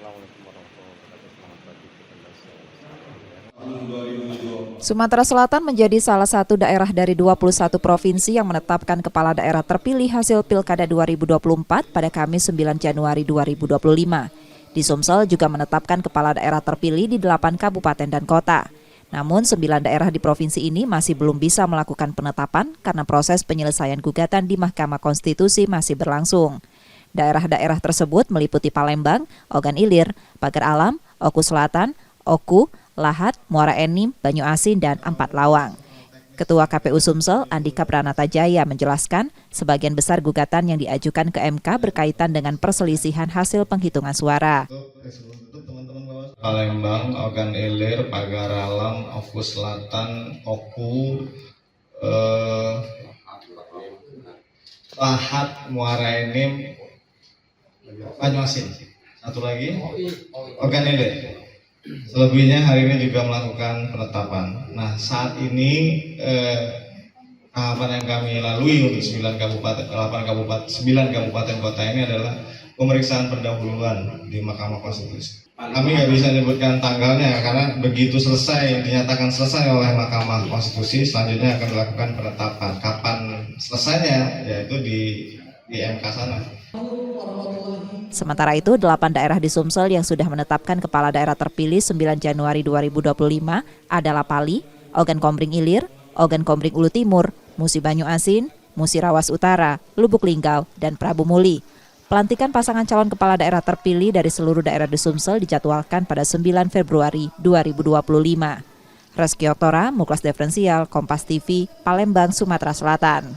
Assalamualaikum warahmatullahi wabarakatuh. Selamat pagi kita. Sumatera Selatan menjadi salah satu daerah dari 21 provinsi yang menetapkan kepala daerah terpilih hasil Pilkada 2024 pada Kamis 9 Januari 2025. Di Sumsel juga menetapkan kepala daerah terpilih di 8 kabupaten dan kota. Namun 9 daerah di provinsi ini masih belum bisa melakukan penetapan karena proses penyelesaian gugatan di Mahkamah Konstitusi masih berlangsung. Daerah-daerah tersebut meliputi Palembang, Ogan Ilir, Pagar Alam, Oku Selatan, Oku, Lahat, Muara Enim, Banyu Asin, dan Ampat Lawang. Ketua KPU Sumsel, Andika Pranata Jaya menjelaskan, sebagian besar gugatan yang diajukan ke MK berkaitan dengan perselisihan hasil penghitungan suara. Palembang, Ogan Ilir, Pagar Alam, Oku Selatan, Oku, Lahat, Muara Enim, Banyu Asin. Satu lagi, Ogan Ilir. Selebihnya hari ini juga melakukan penetapan. Nah, saat ini tahapan yang kami lalui untuk 9 kabupaten kota ini adalah pemeriksaan pendahuluan di Mahkamah Konstitusi. Kami nggak bisa menyebutkan tanggalnya karena begitu selesai, dinyatakan selesai oleh Mahkamah Konstitusi, selanjutnya akan dilakukan penetapan. Kapan selesainya, yaitu di MK sana. Sementara itu, 8 daerah di Sumsel yang sudah menetapkan kepala daerah terpilih 9 Januari 2025 adalah Pali, Ogan Kombring Ilir, Ogan Kombring Ulu Timur, Musi Banyu Asin, Musi Rawas Utara, Lubuk Linggau, dan Prabu Muli. Pelantikan pasangan calon kepala daerah terpilih dari seluruh daerah di Sumsel dijadwalkan pada 9 Februari 2025. Reski Oktora, Muklas Diferensial, Kompas TV, Palembang, Sumatera Selatan.